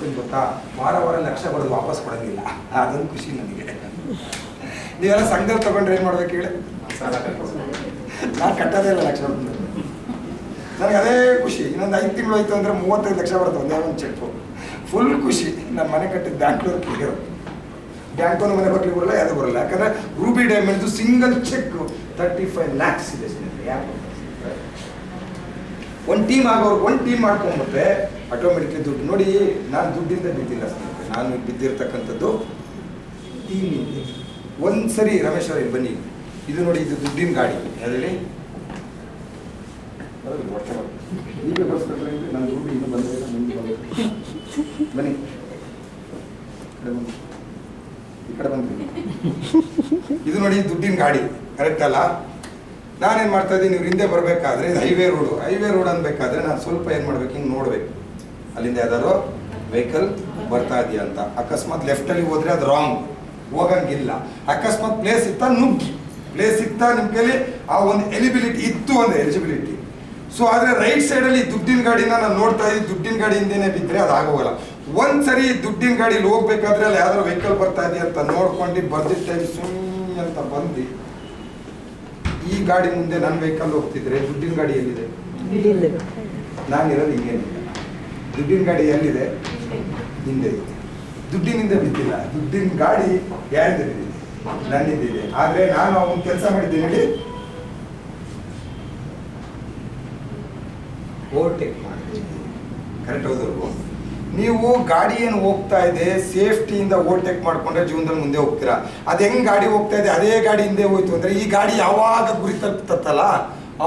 ಮಾಡ್ತೀನಿ ಗೊತ್ತಾ, ವಾರ ವಾರ ಲಕ್ಷ ಬರೋದು ವಾಪಸ್ ಕೊಡೋಂಗಿಲ್ಲ, ಅದೊಂದು ಖುಷಿ ನನಗೆ. ನೀವೆಲ್ಲ ಸಂಘದಲ್ಲಿ ತಗೊಂಡ್ರೆ ಏನು ಮಾಡ್ಬೇಕು ಹೇಳಿ, ನಾನು ಕಟ್ಟೋದೇ ಇಲ್ಲ ಲಕ್ಷ ಬರ್ತದೆ ನನಗೆ, ಅದೇ ಖುಷಿ. ಇನ್ನೊಂದು 5 ತಿಂಗಳು ಆಯಿತು ಅಂದರೆ 35 ಲಕ್ಷ ಬರುತ್ತೆ ಒಂದೇ ಒಂದು ಚೆಕ್ಕು, ಫುಲ್ ಖುಷಿ. ನನ್ನ ಮನೆ ಕಟ್ಟಿದ್ದು ಬ್ಯಾಂಗ್ಳೂರು ಕ್ಲಿಯರ್, ಬ್ಯಾಂಕೋನು ಮನೆ ಬರ್ಲಿಕ್ಕೆ ಬರಲ್ಲ, ಯಾವುದು ಬರಲ್ಲ. ಯಾಕಂದರೆ ರೂಬಿ ಡೈಮಂಡ್ದು ಸಿಂಗಲ್ ಚೆಕ್ 35 lakhs ಇದೆ ಸ್ನೇಹಿತರೆ. ಯಾಕೆ ಒಂದು ಟೀಮ್ ಆಗೋರು ಒಂದು ಟೀಮ್ ಮಾಡ್ಕೊಂಡ್ಬಿಟ್ರೆ ಆಟೋಮೆಟಿಕ್ಲಿ ದುಡ್ಡು ನೋಡಿ. ನಾನು ದುಡ್ಡಿಂದ ಬಿದ್ದಿಲ್ಲ ಸ್ನೇಹಿತರೆ, ನಾನು ಬಿದ್ದಿರ್ತಕ್ಕಂಥದ್ದು ಟೀಮಿಂದ. ಒಂದು ಸರಿ ರಮೇಶ್ ಅವರೇ ಬನ್ನಿ, ಇದು ನೋಡಿ, ಇದು ದುಡ್ಡಿನ ಗಾಡಿ. ಹೇಳಿ ಈಗ ನಾನು ದುಡ್ಡು ಇನ್ನೂ ಬಂದಿಲ್ಲ, ಮುಂದೆ ಬನ್ನಿ, ಈ ಕಡೆ ಬಂದ್ರಿ. ಇದು ನೋಡಿ ದುಡ್ಡಿನ ಗಾಡಿ, ಕರೆಕ್ಟ್ ಅಲ್ಲ? ನಾನೇನು ಮಾಡ್ತಾ ಇದ್ದೀನಿ, ನೀವು ಹಿಂದೆ ಬರಬೇಕಾದ್ರೆ ಇದು ಹೈವೇ ರೋಡ್ ಅನ್ಬೇಕಾದ್ರೆ ನಾನು ಸ್ವಲ್ಪ ಏನು ಮಾಡ್ಬೇಕು, ಹಿಂಗೆ ನೋಡ್ಬೇಕು ಅಲ್ಲಿಂದ ಯಾವ್ದಾದ್ರು ವೆಹಿಕಲ್ ಬರ್ತಾ ಇದೆಯಾ ಅಂತ. ಅಕಸ್ಮಾತ್ ಲೆಫ್ಟಲ್ಲಿ ಹೋದ್ರೆ ಅದು ರಾಂಗ್, ಹೋಗಂಗಿಲ್ಲ. ಅಕಸ್ಮಾತ್ ಪ್ಲೇಸ್ ಇತ್ತ ನುಗ್ಗಿ, ಪ್ಲೇಸ್ ಇತ್ತ ನಿಮ್ಮ ಕೈಲಿ ಆ ಒಂದು ಎಲಿಬಿಲಿಟಿ ಇತ್ತು ಅಂದರೆ ಎಲಿಜಿಬಿಲಿಟಿ. ಸೊ ಆದರೆ ರೈಟ್ ಸೈಡಲ್ಲಿ ದುಡ್ಡಿನ ಗಾಡಿನ ನಾನು ನೋಡ್ತಾ ಇದ್ದೀನಿ, ದುಡ್ಡಿನ ಗಾಡಿ ಹಿಂದೆನೇ ಬಿದ್ದರೆ ಅದು ಆಗೋಗಲ್ಲ. ಒಂದು ಸರಿ ದುಡ್ಡಿನ ಗಾಡೀಲಿ ಹೋಗ್ಬೇಕಾದ್ರೆ ಅಲ್ಲಿ ಯಾವ್ದಾದ್ರು ವೆಹಿಕಲ್ ಬರ್ತಾ ಇದೆಯಾ ಅಂತ ನೋಡ್ಕೊಂಡು ಬರ್ದಿದ್ದ ಟೈಮ್ ಸುಮ್ಮನೆ ಅಂತ ಬಂದು ಈ ಗಾಡಿ ಮುಂದೆ ನನ್ನ ವೆಹಿಕಲ್ ಹೋಗ್ತಿದ್ರೆ ದುಡ್ಡಿನ ಗಾಡಿ ಎಲ್ಲಿದೆ? ನಾನಿರೋದು ಹಿಂಗೇನಿಲ್ಲ, ದುಡ್ಡಿನ ಗಾಡಿ ಎಲ್ಲಿದೆ? ಹಿಂದೆ ಇದೆ. ದುಡ್ಡಿನಿಂದ ಬಿದ್ದಿಲ್ಲ, ದುಡ್ಡಿನ ಗಾಡಿ ಯಾರಿದೆ? ನನ್ನಿಂದಿದೆ. ಆದರೆ ನಾನು ಒಂದು ಕೆಲಸ ಮಾಡಿದ್ದೀನಿ ಹೇಳಿ, ಓವರ್ಟೇಕ್ ಮಾಡಿ. ಕರೆಕ್ಟ್ ಹೌದು? ನೀವು ಗಾಡಿ ಏನು ಹೋಗ್ತಾ ಇದೆ ಸೇಫ್ಟಿಯಿಂದ ಓವರ್ಟೇಕ್ ಮಾಡ್ಕೊಂಡ್ರೆ ಜೀವನದಲ್ಲಿ ಮುಂದೆ ಹೋಗ್ತೀರಾ. ಅದು ಹೆಂಗೆ ಗಾಡಿ ಹೋಗ್ತಾ ಇದೆ ಅದೇ ಗಾಡಿ ಹಿಂದೆ ಹೋಯ್ತು ಅಂದರೆ ಈ ಗಾಡಿ ಯಾವಾಗ ಗುರಿ ತಲುಪ್ತತ್ತಲ್ಲ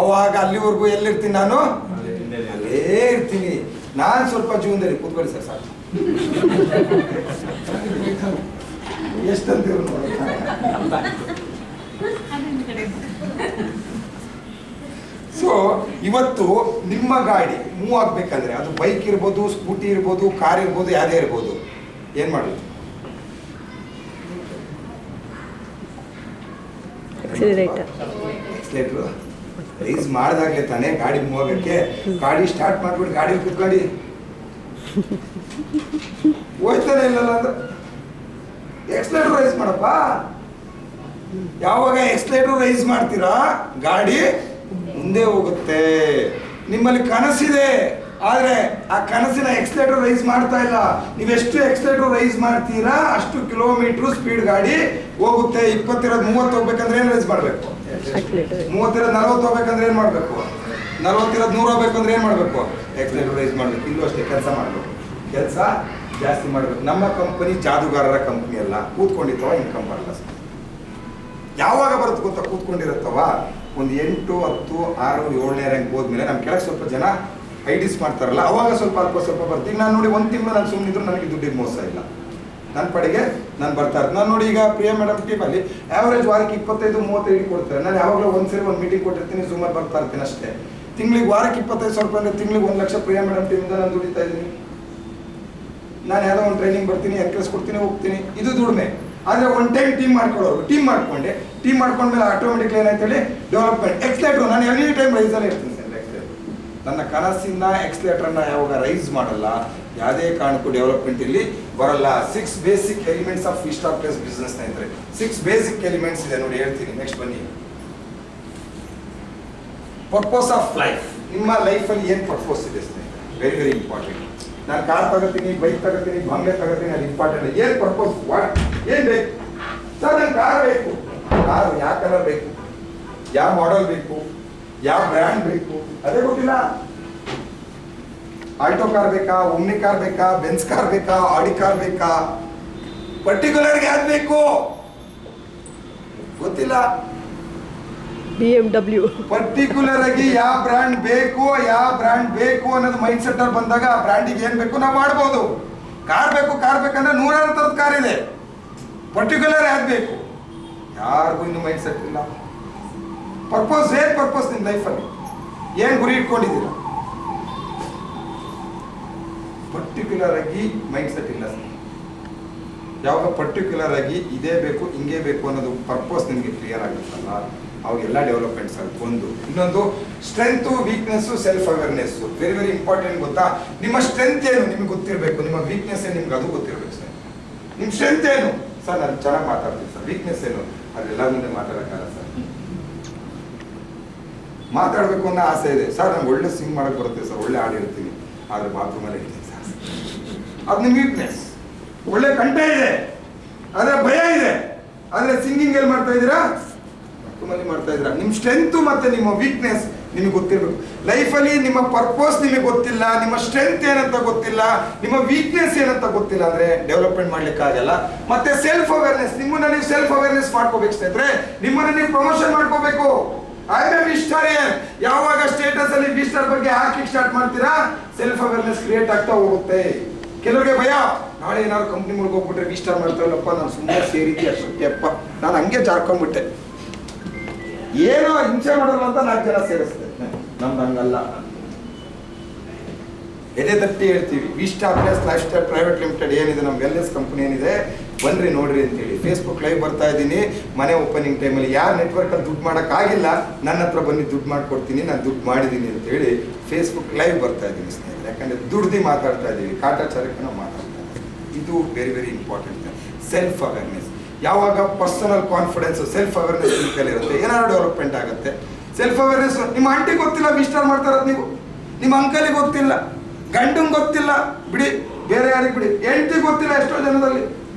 ಅವಾಗ ಅಲ್ಲಿವರೆಗೂ ಎಲ್ಲಿರ್ತೀನಿ ನಾನು? ಅಲ್ಲೇ ಇರ್ತೀನಿ. ನಾನು ಸ್ವಲ್ಪ ಜೀವನದಲ್ಲಿ ಕೂತ್ಕೊಳ್ಳಿ ಸರ್ ಸಾಕು, ಎಷ್ಟಂತೀರು ನೋಡಿ. ಸೊ ಇವತ್ತು ನಿಮ್ಮ ಗಾಡಿ ಮೂವ್ ಆಗ್ಬೇಕಂದ್ರೆ ಅದು ಬೈಕ್ ಇರ್ಬೋದು, ಸ್ಕೂಟಿ ಇರ್ಬೋದು, ಕಾರ್ ಇರ್ಬೋದು, ಯಾವುದೇ ಇರ್ಬೋದು, ಏನ್ ಮಾಡೋದು? ಎಕ್ಸಲೇಟರ್ ರೈಸ್ ಮಾಡಿದಾಗಲೇ ತಾನೇ ಗಾಡಿ ಮೂವ್ ಆಗಕ್ಕೆ. ಗಾಡಿ ಸ್ಟಾರ್ಟ್ ಮಾಡ್ಬಿಟ್ಟು ಗಾಡಿ ಕೂತ್ಕೊಳ್ಳಿ, ಹೋಯ್ತಾನೆ ಇಲ್ಲಲ್ಲ ಅಂದ್ರೆ ಎಕ್ಸಲೇಟರ್ ರೈಸ್ ಮಾಡಪ್ಪ. ಯಾವಾಗ ಎಕ್ಸಲೇಟರ್ ರೈಸ್ ಮಾಡ್ತೀರಾ ಗಾಡಿ ಮುಂದೆ ಹೋಗುತ್ತೆ. ನಿಮ್ಮಲ್ಲಿ ಕನಸಿದೆ, ಆದರೆ ಆ ಕನಸಿನ ಎಕ್ಸಲೇಟರ್ ರೈಸ್ ಮಾಡ್ತಾ ಇಲ್ಲ. ನೀವೆಷ್ಟು ಎಕ್ಸಲೇಟರ್ ರೈಸ್ ಮಾಡ್ತೀರಾ ಅಷ್ಟು ಕಿಲೋಮೀಟರ್ ಸ್ಪೀಡ್ ಗಾಡಿ ಹೋಗುತ್ತೆ. 20 ಇರೋದು 30 ಹೋಗ್ಬೇಕಂದ್ರೆ ಏನು ರೈಸ್ ಮಾಡಬೇಕು? 30 ಇರೋದು 40 ಹೋಗ್ಬೇಕಂದ್ರೆ ಏನು ಮಾಡಬೇಕು? 40 ಇರೋದು 100 ಹೋಗ್ಬೇಕಂದ್ರೆ ಏನು ಮಾಡಬೇಕು? ಎಕ್ಸಲೇಟರ್ ರೈಸ್ ಮಾಡಬೇಕು. ಇಲ್ಲೂ ಅಷ್ಟೇ ಕೆಲಸ ಮಾಡಬೇಕು, ಕೆಲಸ ಜಾಸ್ತಿ ಮಾಡಬೇಕು. ನಮ್ಮ ಕಂಪನಿ ಜಾದುಗಾರರ ಕಂಪನಿ ಅಲ್ಲ, ಕೂತ್ಕೊಂಡಿತ್ತವ ಇನ್ಕಮ್ ಬರಲ್ಲ. ಯಾವಾಗ ಬರುತ್ತೆ ಗೊತ್ತಾ? ಕೂತ್ಕೊಂಡಿರುತ್ತವ ಒಂದು 8, 10, 6, 7ನೇ ರ್ಯಾಂಕ್ ಹೋದ್ಮೇಲೆ ನಮ್ಮ ಕೆಳಗೆ ಸ್ವಲ್ಪ ಜನ ಐಡಿಸ್ ಮಾಡ್ತಾರಲ್ಲ, ಅವಾಗ ಸ್ವಲ್ಪ ಸ್ವಲ್ಪ ಬರ್ತೀನಿ. ನಾನು ನೋಡಿ 1 ತಿಂಗಳು ನಾನು ಸುಮ್ಮನಿದ್ರು ನನಗೆ ದುಡ್ಡಿಗೆ ಮೋಸ ಇಲ್ಲ, ನನ್ನ ಪಡೆಗೆ ನಾನು ಬರ್ತಾ ಇರ್ತೀನಿ. ನಾನು ನೋಡಿ ಈಗ ಪ್ರಿಯಾ ಮೇಡಮ್ ಟೀಮಲ್ಲಿ ಆ್ಯಾವ್ರೇಜ್ ವಾರಕ್ಕೆ 25-30 ಕೊಡ್ತಾರೆ. ನಾನು ಯಾವಾಗಲೂ ಒಂದ್ಸರಿ ಒಂದು ಮೀಟಿಂಗ್ ಕೊಟ್ಟಿರ್ತೀನಿ, ಸುಮಾರು ಬರ್ತಾ ಇರ್ತೀನಿ ಅಷ್ಟೇ. ತಿಂಗಳಿಗೆ ವಾರಕ್ಕೆ 25,000 ರೂಪಾಯಿ ಅಂದರೆ ತಿಂಗಳಿಗೆ 1 ಲಕ್ಷ ಪ್ರಿಯಾ ಮೇಡಮ್ ಟೀಮಿಂದ ನಾನು ದುಡಿತಾ ಇದ್ದೀನಿ. ನಾನು ಯಾವುದೋ ಒಂದು ಟ್ರೈನಿಂಗ್ ಬರ್ತೀನಿ, ಎನ್ಕರೇಜ್ ಕೊಡ್ತೀನಿ, ಹೋಗ್ತೀನಿ, ಇದು ದುಡಿಮೆ. ಆದರೆ ಒನ್ ಟೈಮ್ ಟೀಮ್ ಮಾಡ್ಕೊಳ್ಳೋರು, ಟೀಮ್ ಮಾಡ್ಕೊಂಡ್ಮೇಲೆ ಆಟೋಮೆಟಿಕ್ಲಿ ಏನಾಯ್ತು ಹೇಳಿ ಡೆವಲಪ್ಮೆಂಟ್. ಎಕ್ಸಲೇಟ್ರು ನಾನು ಎನಿ ಟೈಮ್ ರೈಸಲ್ಲೇ ಇರ್ತೀನಿ ಸರ್. ಎಕ್ಸಲೇಟ್ರು ನನ್ನ ಕನಸಿನ ಎಕ್ಸಲೇಟ್ರನ್ನ ಯಾವಾಗ ರೈಸ್ ಮಾಡಲ್ಲ ಯಾವುದೇ ಕಾರಣಕ್ಕೂ ಡೆವಲಪ್ಮೆಂಟ್ ಇಲ್ಲಿ ಬರಲ್ಲ. 6 basic elements of start place business ಸ್ನೇಹಿತರೆ. 6 ಬೇಸಿಕ್ ಎಲಿಮೆಂಟ್ಸ್ ಇದೆ ನೋಡಿ, ಹೇಳ್ತೀನಿ. ನೆಕ್ಸ್ಟ್ ಬನ್ನಿ. Purpose of life. ನಿಮ್ಮ ಲೈಫಲ್ಲಿ ಏನು ಪರ್ಪೋಸ್ ಇದೆ ಸ್ನೇಹಿತರೆ? Very very important. ನಾನು ಕಾರ್ ತಗೋತೀನಿ, ಬೈಕ್ ತಗೋತೀನಿ, ಬಂಗ್ಲೆ ತಗೋತೀನಿ, ಅದು ಇಂಪಾರ್ಟೆಂಟ್. ಏನು ಪರ್ಪೋಸ್? ವಾಟ್ ಏನು ಬೇಕು ಸರ್? ನಂಗೆ ಕಾರ್ ಬೇಕು. ಕಾರು ಯಾವ ಕಲರ್ ಬೇಕು, ಯಾವ ಮಾಡೆಲ್ ಬೇಕು, ಯಾವ ಬ್ರ್ಯಾಂಡ್ ಬೇಕು ಅದೇ ಗೊತ್ತಿಲ್ಲ. ಆಲ್ಟೋ ಕಾರ್ ಬೇಕಾ, ಒಮ್ನಿ ಕಾರ್ ಬೇಕಾ, ಬೆನ್ಸ್ ಕಾರ್ ಬೇಕಾ, ಆಡಿ ಕಾರ್ ಬೇಕಾ, ಪರ್ಟಿಕ್ಯುಲರ್ಗೆ ಯಾವ್ದು ಬೇಕು ಗೊತ್ತಿಲ್ಲ. BMW ಪರ್ಟಿಕ್ಯುಲರ್ ಆಗಿ ಯಾವ ಬ್ರ್ಯಾಂಡ್ ಬೇಕು ಅನ್ನೋದು ಮೈಂಡ್ ಸೆಟ್ ಅಲ್ಲಿ ಬಂದಾಗ ಆ ಬ್ರ್ಯಾಂಡಿಗೆ ಏನ್ ಬೇಕು ನಾವು ಮಾಡ್ಬೋದು. ಕಾರ್ ಬೇಕಂದ್ರೆ 100 ಥರದ ಕಾರ್ ಇದೆ. ಪರ್ಟಿಕ್ಯುಲರ್ ಯಾವ್ದು ಬೇಕು ಯಾರಿಗೂ ಇನ್ನು ಮೈಂಡ್ ಸೆಟ್ ಇಲ್ಲ. ಪರ್ಪೋಸ್ ಏನ್ ಪರ್ಪೋಸ್ ನಿಮ್ಮ ಲೈಫಲ್ಲಿ ಏನ್ ಗುರಿ ಇಟ್ಕೊಂಡಿದ್ದೀರಾ? ಪರ್ಟಿಕ್ಯುಲರ್ ಆಗಿ ಮೈಂಡ್ ಸೆಟ್ ಇಲ್ಲ. ಯಾವಾಗ ಪರ್ಟಿಕ್ಯುಲರ್ ಆಗಿ ಇದೇ ಬೇಕು ಹಿಂಗೇ ಬೇಕು ಅನ್ನೋದು ಪರ್ಪೋಸ್ ನಿಮಗೆ ಕ್ಲಿಯರ್ ಆಗುತ್ತಲ್ಲ, ಅವಾಗೆಲ್ಲ ಡೆವಲಪ್ಮೆಂಟ್ಸ್ ಆಗುತ್ತೆ. ಒಂದು ಇನ್ನೊಂದು strength, weakness, self awareness very very important. ಗೊತ್ತಾ, ನಿಮ್ಮ ಸ್ಟ್ರೆಂತ್ ಏನು ನಿಮಗೆ ಗೊತ್ತಿರಬೇಕು, ನಿಮ್ಮ ವೀಕ್ನೆಸ್ ಏನು ನಿಮ್ಗೆ ಅದು ಗೊತ್ತಿರಬೇಕು ಸರ್. ನಿಮ್ಮ ಸ್ಟ್ರೆಂತ್ ಏನು ಸರ್, ನಾನು ಚೆನ್ನಾಗಿ ಮಾತಾಡ್ತೀನಿ ಸರ್, ವೀಕ್ನೆಸ್ ಏನು ಅದೆಲ್ಲ ಮುಂದೆ ಮಾತಾಡೋಕ್ಕಾಗಲ್ಲ ಸರ್. ಮಾತಾಡಬೇಕು ಅನ್ನೋ ಆಸೆ ಇದೆ ಸರ್, ನಂಗೆ ಒಳ್ಳೆ ಸಿಂಗ್ ಮಾಡಕ್ಕೆ ಬರುತ್ತೆ ಸರ್, ಒಳ್ಳೆ ಹಾಡು ಹೇಳ್ತೀನಿ, ಆದರೆ ಬಾತ್ರೂಮಲ್ಲೇ ಇರ್ತೀನಿ ಸರ್, ಅದು ನಿಮ್ಮ ವೀಕ್ನೆಸ್. ಒಳ್ಳೆ ಕಂಠ ಇದೆ ಆದರೆ ಭಯ ಇದೆ, ಆದರೆ ಸಿಂಗಿಂಗ್ ಎಲ್ಲಿ ಮಾಡ್ತಾ ಇದ್ದೀರಾ, ಬಾತ್ರೂಮಲ್ಲಿ ಮಾಡ್ತಾ ಇದ್ದೀರಾ. ನಿಮ್ಮ ಸ್ಟ್ರೆಂತು ಮತ್ತು ನಿಮ್ಮ ವೀಕ್ನೆಸ್ ನಿಮಗೆ ಗೊತ್ತಿರಬೇಕು. ಲೈಫಲ್ಲಿ ನಿಮ್ಮ ಪರ್ಪಸ್ ನಿಮಗೆ ಗೊತ್ತಿಲ್ಲ, ನಿಮ್ಮ ಸ್ಟ್ರೆಂತ್ ಏನಂತ ಗೊತ್ತಿಲ್ಲ, ನಿಮ್ಮ ವೀಕ್ನೆಸ್ ಏನಂತ ಗೊತ್ತಿಲ್ಲ ಅಂದರೆ ಡೆವಲಪ್ಮೆಂಟ್ ಮಾಡ್ಲಿಕ್ಕಾಗಲ್ಲ. ಮತ್ತೆ ಸೆಲ್ಫ್ ಅವೇರ್ನೆಸ್, ನಿಮ್ಮನ್ನ ನೀವು ಸೆಲ್ಫ್ ಅವೇರ್ನೆಸ್ ಮಾಡ್ಕೋಬೇಕು ಸ್ನೇಹಿತರೆ, ನಿಮ್ಮನ್ನ ನೀವು ಪ್ರಮೋಷನ್ ಮಾಡ್ಕೋಬೇಕು. ವಿಸ್ಟಾರಿಯನ್ ಯಾವಾಗ ಸ್ಟೇಟಸ್ ಅಲ್ಲಿ ವಿಸ್ಟಾರ್ ಬಗ್ಗೆ ಹಾಕಿ ಸ್ಟಾರ್ಟ್ ಮಾಡ್ತೀರಾ, ಸೆಲ್ಫ್ ಅವೇರ್ನೆಸ್ ಕ್ರಿಯೇಟ್ ಆಗ್ತಾ ಹೋಗುತ್ತೆ. ಕೆಲವರಿಗೆ ಭಯ, ನಾಳೆ ಏನಾದ್ರು ಕಂಪ್ನಿ ಮುಳುಗಿ ಹೋಗ್ಬಿಟ್ರೆ ವಿಸ್ಟಾರ್ ಮಾಡ್ತಾರಲ್ಲಪ್ಪ, ನಾನು ಸುಮ್ಮನೆ ಸೇರಿದ್ದೆ ಅಷ್ಟಪ್ಪ, ನಾನು ಹಂಗೆ ಜಾರ್ಕೊಂಡ್ಬಿಟ್ಟೆ, ಏನೋ ಹಿಂಸೆ ಮಾಡೋಲ್ಲ ಅಂತ 4 ಜನ ಸೇರಿಸ್ತೆ, ನಮ್ದು ಹಂಗಲ್ಲ. ಎದೆ ತಟ್ಟಿ ಹೇಳ್ತೀವಿ, ವಿಸ್ಟಾರ್ ಪ್ಲಸ್ ಲೈಫ್ ಸ್ಟೈಲ್ ಪ್ರೈವೇಟ್ ಲಿಮಿಟೆಡ್ ಏನಿದೆ, ನಮ್ಮ ವೆಲ್ನೆಸ್ ಕಂಪನಿ ಏನಿದೆ, ಬನ್ರಿ ನೋಡ್ರಿ ಅಂತೇಳಿ. ಫೇಸ್ಬುಕ್ ಲೈವ್ ಬರ್ತಾ ಇದ್ದೀನಿ, ಮನೆ ಓಪನಿಂಗ್ ಟೈಮಲ್ಲಿ ಯಾರು ನೆಟ್ವರ್ಕಲ್ಲಿ ದುಡ್ಡು ಮಾಡೋಕ್ಕಾಗಿಲ್ಲ ನನ್ನ ಹತ್ರ ಬನ್ನಿ ದುಡ್ಡು ಮಾಡ್ಕೊಡ್ತೀನಿ, ನಾನು ದುಡ್ಡು ಮಾಡಿದ್ದೀನಿ ಅಂತೇಳಿ ಫೇಸ್ಬುಕ್ ಲೈವ್ ಬರ್ತಾ ಇದ್ದೀನಿ ಸ್ನೇಹಿತರೆ. ಯಾಕಂದರೆ ದುಡ್ದು ಮಾತಾಡ್ತಾ ಇದ್ದೀವಿ, ಕಾಟಾಚಾರಕ್ಕೆ ನಾವು ಮಾತಾಡ್ತಾ ಇದ್ದೀವಿ. ಇದು very very important. Self awareness, ಯಾವಾಗ ಪರ್ಸನಲ್ ಕಾನ್ಫಿಡೆನ್ಸ್ ಸೆಲ್ಫ್ ಅವೇರ್ನೆಸ್ ನಿಮ್ಮ ಕೈಲಿ ಇರುತ್ತೆ, ಏನಾದ್ರು ಡೆವಲಪ್ಮೆಂಟ್ ಆಗುತ್ತೆ. ಸೆಲ್ಫ್ ಅವೇರ್ನೆಸ್ ನಿಮ್ಮ ಆಂಟಿ ಗೊತ್ತಿಲ್ಲ ವಿಸ್ಟಾರ್ ಮಾಡ್ತಾ ಇರೋದು ನೀವು, ನಿಮ್ಮ ಅಂಕಲಿಗೆ ಗೊತ್ತಿಲ್ಲ, ಗಂಡಂಗೆ ಗೊತ್ತಿಲ್ಲ, ಬಿಡಿ ಬೇರೆ ಯಾರಿಗೆ ಬಿಡಿ, ಹೆಂಡತಿಗೆ ಗೊತ್ತಿಲ್ಲ ಎಷ್ಟೋ ಜನದಲ್ಲಿ.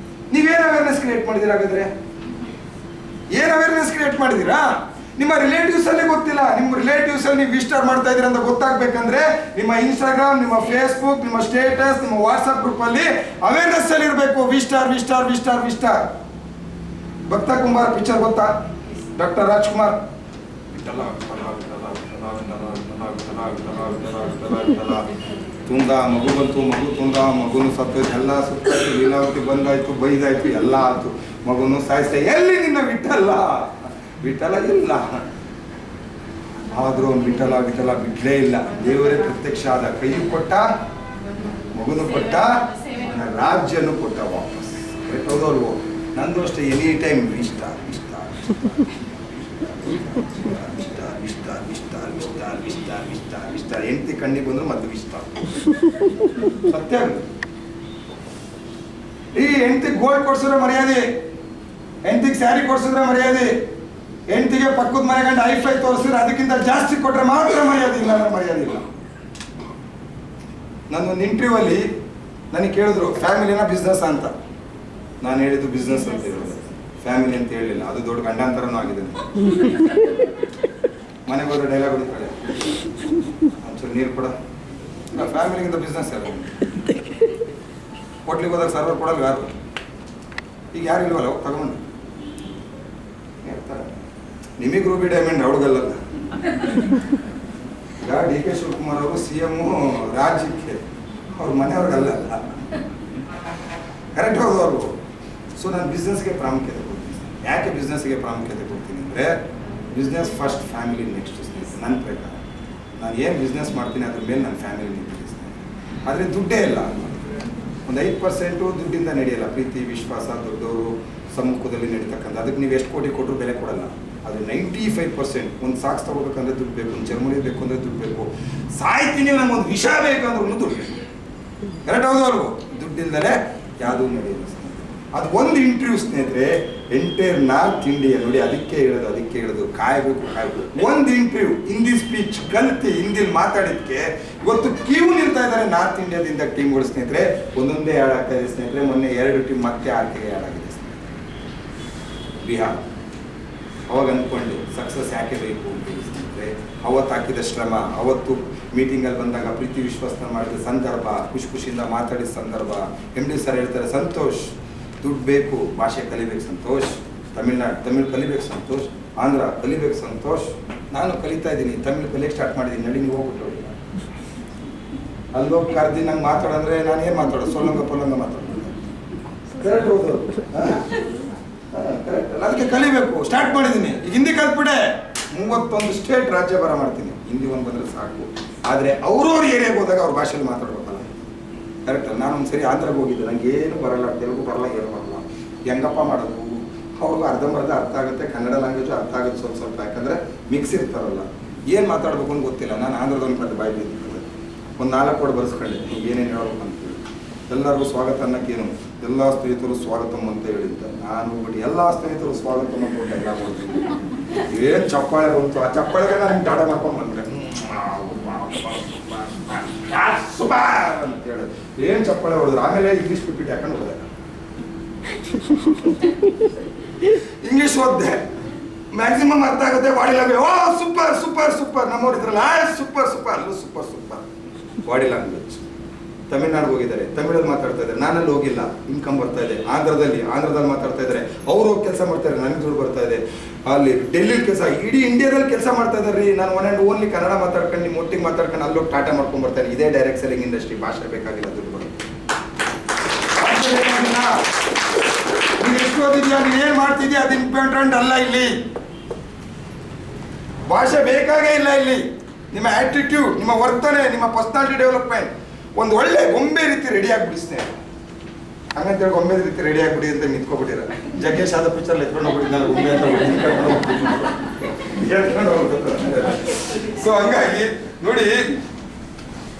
ನೀವೇನು ಅವೇರ್ನೆಸ್ ಕ್ರಿಯೇಟ್ ಮಾಡಿದ್ದೀರಾ ಹಾಗಾದ್ರೆ, ಏನು ಅವೇರ್ನೆಸ್ ಕ್ರಿಯೇಟ್ ಮಾಡಿದ್ದೀರಾ? ನಿಮ್ಮ ರಿಲೇಟಿವ್ಸ್ ಅಲ್ಲೇ ಗೊತ್ತಿಲ್ಲ, ನಿಮ್ಮ ರಿಲೇಟಿವ್ಸ್ ಅಲ್ಲಿ ನೀವು ವಿಸ್ಟಾರ್ ಮಾಡ್ತಾ ಇದ್ದೀರಾ ಅಂತ ಗೊತ್ತಾಗ್ಬೇಕಂದ್ರೆ ನಿಮ್ಮ ಇನ್ಸ್ಟಾಗ್ರಾಮ್, ನಿಮ್ಮ ಫೇಸ್ಬುಕ್, ನಿಮ್ಮ ಸ್ಟೇಟಸ್, ನಿಮ್ಮ ವಾಟ್ಸ್ಆಪ್ ಗ್ರೂಪ್ ಅಲ್ಲಿ ಅವೇರ್ನೆಸ್ ಅಲ್ಲಿ ಇರಬೇಕು. ವಿಸ್ಟಾರ್ ವಿಸ್ಟಾರ್ ವಿಸ್ಟಾರ್ ವಿಸ್ಟಾರ್. ಭಕ್ತ ಕುಮಾರ್ ಪಿಕ್ಚರ್ ಗೊತ್ತಾ, ಡಾಕ್ಟರ್ ರಾಜ್ಕುಮಾರ್, ತುಂದ ಮಗು ಬಂತು, ಮಗು ತುಂದ, ಮಗುನು ಸತ್ತು, ಎಲ್ಲ ಸುತ್ತಾಯ್ತು, ಲೀಲಾವತಿ ಬಂದಾಯ್ತು, ಬೈದಾಯ್ತು, ಎಲ್ಲ ಆಯ್ತು, ಮಗುನು ಸಾಯಿಸ್ತಾ, ಎಲ್ಲಿ ನಿನ್ನ ವಿಠಲ, ವಿಠಲ ಇಲ್ಲ. ಆದ್ರೂ ಅವ್ನು ವಿಠಲ ವಿಠಲ ಬಿಡ್ಲೇ ಇಲ್ಲ, ದೇವರೇ ಪ್ರತ್ಯಕ್ಷ ಆದ, ಕೈ ಕೊಟ್ಟ, ಮಗುನು ಕೊಟ್ಟ, ರಾಜ್ಯನು ಕೊಟ್ಟ ವಾಪಸ್. ಹೌದಲ್ವೋ? ನಂದು ಅಷ್ಟೇ, ಎನಿ ಟೈಮ್ ಇಷ್ಟ ಇಷ್ಟ ವಿಸ್ಟಾರ್ ವಿಸ್ಟಾರ್ ವಿಸ್ಟಾರ್ ವಿಸ್ಟಾರ್ ವಿಸ್ಟಾರ್ ವಿಸ್ಟಾರ್ ವಿಸ್ಟಾರ್. ಹೆಂಡತಿ ಕಣ್ಣಿಗೆ ಬಂದ್ರು ಮತ್ತೆ ವಿಸ್ಟಾರ್. ಸತ್ಯ. ಈ ಹೆಂಡತಿಗೆ ಗೋಲ್ಡ್ ಕೊಡ್ಸಿದ್ರೆ ಮರ್ಯಾದೆ, ಹೆಂಡತಿಗೆ ಸ್ಯಾರಿ ಕೊಡ್ಸಿದ್ರೆ ಮರ್ಯಾದೆ, ಹೆಂಡತಿಗೆ ಪಕ್ಕದ ಮನೆ ಗಂಡ ಐಫೈ ತೋರಿಸಿದ್ರೆ ಅದಕ್ಕಿಂತ ಜಾಸ್ತಿ ಕೊಟ್ರೆ ಮಾತ್ರ ಮರ್ಯಾದೆ, ಇಲ್ಲ ಅಂದ್ರೆ ಮರ್ಯಾದೆ ಇಲ್ಲ. ನನ್ನೊಂದು ಇಂಟರ್ವ್ಯೂ ಅಲ್ಲಿ ನನಗೆ ಕೇಳಿದ್ರು ಫ್ಯಾಮಿಲಿನ ಬಿಸ್ನೆಸ್ ಅಂತ. ನಾನು ಹೇಳಿದ್ದು ಬಿಸ್ನೆಸ್ ಅಂತ ಹೇಳಿದೆ, ಫ್ಯಾಮಿಲಿ ಅಂತ ಹೇಳಲಿಲ್ಲ. ಅದು ದೊಡ್ಡ ಗಂಡಾಂತರನೂ ಆಗಿದೆ. ಮನೆಗೆ ಹೋದ್ರೆ ಡೈಲಾಗ್ ಹೊಡಿತಾಳೆ, ಒಂಚೂರು ನೀರು ಕೊಡ, ಫ್ಯಾಮಿಲಿಗಿಂತ ಬಿಸ್ನೆಸ್ ಅಲ್ಲ. ಹೋಟ್ಲಿಗೆ ಹೋದಾಗ ಸರ್ವರ್ ಕೊಡಲ್ಲ ಯಾರು, ಈಗ ಯಾರು ಇಲ್ವಲ್ಲ ತಗೊಂಡು ನಿಮಗೆ ರೂಬಿ ಡೈಮಂಡ್ ಹುಡುಗಲ್ಲ. ಈಗ ಡಿ ಕೆ ಶಿವಕುಮಾರ್ ಅವರು CM ರಾಜ್ಯಕ್ಕೆ, ಅವ್ರ ಮನೆಯವ್ರಿಗಲ್ಲ, ಕರೆಕ್ಟ್ ಹೌದು ಅವರು. ಸೊ ನಾನು ಬಿಸ್ನೆಸ್ಗೆ ಪ್ರಾಮುಖ್ಯತೆ ಕೊಡ್ತೀನಿ. ಯಾಕೆ ಬಿಸ್ನೆಸ್ಗೆ ಪ್ರಾಮುಖ್ಯತೆ ಕೊಡ್ತೀನಿ ಅಂದರೆ, ಬಿಸ್ನೆಸ್ ಫಸ್ಟ್, ಫ್ಯಾಮಿಲಿ ನೆಕ್ಸ್ಟ್. ನನ್ನ ಪ್ರಕಾರ ನಾನು ಏನು ಬಿಸ್ನೆಸ್ ಮಾಡ್ತೀನಿ ಅದ್ರ ಮೇಲೆ ನನ್ನ ಫ್ಯಾಮಿಲಿ ನಿಂತಿದ್ದೀನಿ. ಆದರೆ ದುಡ್ಡೇ ಇಲ್ಲ, ಒಂದು 5% ದುಡ್ಡಿಂದ ನಡೆಯಲ್ಲ. ಪ್ರೀತಿ ವಿಶ್ವಾಸ ದೊಡ್ಡವರು ಸಮ್ಮುಖದಲ್ಲಿ ನಡೀತಕ್ಕಂಥ, ಅದಕ್ಕೆ ನೀವು ಎಷ್ಟು ಕೋಟಿ ಕೊಟ್ಟರು ಬೆಲೆ ಕೊಡಲ್ಲ. ಅದು 95%. ಒಂದು ಸಾಕ್ಸ್ ತಗೋಬೇಕಂದ್ರೆ ದುಡ್ಡು ಬೇಕು, ಒಂದು ಚರ್ಮುರಿ ಬೇಕು ಅಂದರೆ ದುಡ್ಡು ಬೇಕು, ಸಾಯ್ತೀನಿ ನಮಗೊಂದು ವಿಷ ಬೇಕಂದ್ರೂ ದುಡ್ಡು ಬೇಕು. ಕರೆಕ್ಟ್ ಹೌದು ಅಲ್ವೋ? ದುಡ್ಡಿಲ್ದಲೇ ಯಾವುದೂ ನಡೆಯಲ್ಲ. ಅದು ಒಂದು ಇಂಟರ್ವ್ಯೂ ಸ್ನೇಹಿತರೆ, ಎಂಟೈರ್ ನಾರ್ತ್ ಇಂಡಿಯಾ ನೋಡಿ, ಅದಕ್ಕೆ ಹೇಳೋದು ಕಾಯಬೇಕು. ಒಂದು ಇಂಟರ್ವ್ಯೂ ಹಿಂದಿ ಸ್ಪೀಚ್ ಕಲಿತು ಹಿಂದಿಲಿ ಮಾತಾಡಿದ್ಕೆ ಇವತ್ತು ಕ್ಯೂ ನಿಲ್ತಾ ಇದ್ದಾರೆ ನಾರ್ತ್ ಇಂಡಿಯಾದಿಂದ ಟೀಮ್ಗಳು ಸ್ನೇಹಿತರೆ. ಒಂದೊಂದೇ ಆ್ಯಡ್ ಆಗ್ತಾ ಇದೆ ಸ್ನೇಹಿತರೆ. ಮೊನ್ನೆ 2 ಟೀಮ್ ಮತ್ತೆ ಆರ್ಕೆಗೆ ಆ್ಯಡ್ ಆಗಿದೆ ಸ್ನೇಹಿತರೆ, ಬಿಹಾರ್. ಅವಾಗ ಅಂದ್ಕೊಂಡು ಸಕ್ಸಸ್ ಯಾಕೆ ಬೇಕು ಅಂತ ಸ್ನೇಹಿತರೆ, ಅವತ್ತು ಹಾಕಿದ ಶ್ರಮ, ಅವತ್ತು ಮೀಟಿಂಗಲ್ಲಿ ಬಂದಾಗ ಪ್ರೀತಿ ವಿಶ್ವಾಸನ ಮಾಡಿದ ಸಂದರ್ಭ, ಖುಷಿಯಿಂದ ಮಾತಾಡಿದ ಸಂದರ್ಭ. MD ಸರ್ ಹೇಳ್ತಾರೆ, ಸಂತೋಷ್ ದುಡ್ಡು ಬೇಕು, ಭಾಷೆ ಕಲಿಬೇಕು ಸಂತೋಷ್, ತಮಿಳು ಕಲಿಬೇಕು ಸಂತೋಷ್, ಆಂಧ್ರ ಕಲಿಬೇಕು ಸಂತೋಷ್. ನಾನು ಕಲಿತಾ ಇದ್ದೀನಿ, ತಮಿಳು ಕಲಿಯಕ್ಕೆ ಸ್ಟಾರ್ಟ್ ಮಾಡಿದ್ದೀನಿ, ನಡಿ ನೀವು ಹೋಗ್ಬಿಟ್ಟು. ಅಲ್ಲೋಗಿ ಕರ್ದಿ ನಂಗೆ ಮಾತಾಡಂದ್ರೆ ನಾನು ಏನು ಮಾತಾಡೋದು, ಸೊಲ್ಲಂಗ ಮಾತಾಡೋದು. ಕರೆಕ್ಟ್ ಹೌದು, ಕರೆಕ್ಟ್. ಅದಕ್ಕೆ ಕಲಿಬೇಕು, ಸ್ಟಾರ್ಟ್ ಮಾಡಿದ್ದೀನಿ. ಈಗ ಹಿಂದಿ ಕಲ್ತ್ಬಿಟ್ಟೆ, 31 ಸ್ಟೇಟ್ ರಾಜ್ಯಭಾರ ಮಾಡ್ತೀನಿ. ಹಿಂದಿ ಒಂದು ಬಂದರೆ ಸಾಕು. ಆದರೆ ಅವ್ರವ್ರ ಏರಿಯಾಗೆ ಹೋದಾಗ ಅವ್ರ ಭಾಷೆಯಲ್ಲಿ ಮಾತಾಡ್ಬೇಕಲ್ಲ. ಕರೆಕ್ಟ್. ನಾನು ಒಂದು ಸರಿ ಆಂಧ್ರಕ್ಕೆ ಹೋಗಿದ್ದೆ, ನನಗೆ ಏನು ಬರಲ್ಲ, ತೆಲುಗು ಬರಲ್ಲ, ಏನು ಬರಲ್ಲ. ಹೆಂಗಪ್ಪ ಮಾಡೋದು, ಅವ್ರಿಗೂ ಅರ್ಧಂಬರ್ಧ ಅರ್ಥ ಆಗುತ್ತೆ, ಕನ್ನಡ ಲ್ಯಾಂಗ್ವೇಜು ಅರ್ಥ ಆಗುತ್ತೆ ಸ್ವಲ್ಪ ಸ್ವಲ್ಪ, ಯಾಕಂದರೆ ಮಿಕ್ಸ್ ಇರ್ತಾರಲ್ಲ, ಏನು ಮಾತಾಡ್ಬೇಕು ಅಂತ ಗೊತ್ತಿಲ್ಲ. ನಾನು ಆಂಧ್ರದವ್ನ ಕಡೆ ಬಾಯಿ ಬಿದ್ದಿರ್ತದೆ, ಒಂದು 4 ವರ್ಡ್ ಬರ್ಸ್ಕೊಂಡೆ ಏನೇನು ಹೇಳ್ಬೇಕು ಅಂತೇಳಿ. ಎಲ್ಲರಿಗೂ ಸ್ವಾಗತ ಅನ್ನೋಕ್ಕೇನು, ಎಲ್ಲ ಸ್ನೇಹಿತರು ಸ್ವಾಗತಂ ಅಂತ ಹೇಳಿದ್ದ. ನಾನು ಬಿಟ್ಟು ಎಲ್ಲ ಸ್ನೇಹಿತರು ಸ್ವಾಗತಂ ಅಂತ ಎಲ್ಲ ಮಾಡ್ತೀನಿ. ಏನು ಚಪ್ಪಾಳೆ ಬಂತು, ಆ ಚಪ್ಪಾಳೆಗೆ ನಾನು ಟಾಟ ಮಾಡ್ಕೊಂಡು ಬಂದ್ರೆ ಅಂತ ಹೇಳಿ ಏನು ಚಪ್ಪಾಳೆ ಹೊಡೆದ್ರು. ಆಮೇಲೆ ಇಂಗ್ಲೀಷ್ ಪಿಪಿಟಿ ಹಾಕೊಂಡು ಹೋದೆ, ಇಂಗ್ಲೀಷ್ ಓದ್ದೆ, ಮ್ಯಾಕ್ಸಿಮಮ್ ಅರ್ಥ ಆಗುತ್ತೆ. ಬಾಡಿ ಲ್ಯಾಂಗ್ವೇಜ್ ಓ ಸೂಪರ್ ಸೂಪರ್ ಸೂಪರ್, ನಮ್ಮವ್ರು ಇದ್ರಲ್ಲ ಸೂಪರ್ ಸೂಪರ್, ಅಲ್ಲೂ ಸೂಪರ್ ಸೂಪರ್. ಬಾಡಿ ಲ್ಯಾಂಗ್ವೇಜ್ ತಮಿಳ್ನಾಡಿಗೆ ಹೋಗಿದ್ದಾರೆ, ತಮಿಳಲ್ಲಿ ಮಾತಾಡ್ತಾ ಇದ್ದಾರೆ, ನಾನಲ್ಲಿ ಹೋಗಿಲ್ಲ, ಇನ್ಕಮ್ ಬರ್ತಾ ಇದೆ. ಆಂಧ್ರದಲ್ಲಿ ಮಾತಾಡ್ತಾ ಇದ್ದಾರೆ, ಅವರು ಹೋಗಿ ಕೆಲಸ ಮಾಡ್ತಾರೆ, ನನಗೆ ದುಡ್ಡು ಬರ್ತಾ ಇದೆ. ಅಲ್ಲಿ ಡೆಲ್ಲಿ ಕೆಲಸ, ಇಡೀ ಇಂಡಿಯಾದಲ್ಲಿ ಕೆಲಸ ಮಾಡ್ತಾ ಇದ್ದಾರೆ ರೀ. ನಾನು ಒನ್ ಆ್ಯಂಡ್ ಓನ್ಲಿ ಕನ್ನಡ ಮಾತಾಡ್ಕೊಂಡು ನಿಮ್ಮ ಒಟ್ಟಿಗೆ ಮಾತಾಡ್ಕೊಂಡು ಅಲ್ಲೋಗಿ ಟಾಟಾ ಮಾಡ್ಕೊಂಡು ಬರ್ತಾರೆ. ಇದೇ ಡೈರೆಕ್ಟ್ ಸೆಲ್ಲಿಂಗ್ ಇಂಡಸ್ಟ್ರಿ. ಭಾಷೆ ಬೇಕಾಗಿಲ್ಲ, ದುಡ್ಡು ಬರುತ್ತೆ. ನೀನು ಎಷ್ಟು ಓದಿದ್ಯಾ, ನೀನು ಏನು ಮಾಡ್ತಿದ್ಯಾ, ಅದು ಇಂಪಾರ್ಟೆಂಟ್ ಅಲ್ಲ ಇಲ್ಲಿ. ಭಾಷೆ ಬೇಕಾಗೇ ಇಲ್ಲ ಇಲ್ಲಿ. ನಿಮ್ಮ ಆಟಿಟ್ಯೂಡ್, ನಿಮ್ಮ ವರ್ತನೆ, ನಿಮ್ಮ ಪರ್ಸನಾಲಿಟಿ ಡೆವಲಪ್ಮೆಂಟ್ ಒಂದು ಒಳ್ಳೆ ಗೊಂಬೆ ರೀತಿ ರೆಡಿ ಆಗಿಬಿಡಿ ಸ್ನೇಹಿತರೆ. ಹಂಗಂತೇಳಿ ಗೊಂಬೆ ರೀತಿ ರೆಡಿ ಆಗಿಬಿಡಿ ಅಂತ ನಿಂತ್ಕೊಬಿಟ್ಟಿರ. ಜಗ್ಗೇಶ್ ಆದ ಪಿಕ್ಚರ್ ಎತ್ಕೊಂಡು ಹೋಗ್ಬಿಟ್ಟಿದ್ದ ಗೊಂಬೆ ಅಂತ ಸೊ ಹಂಗಾಗಿ ನೋಡಿ,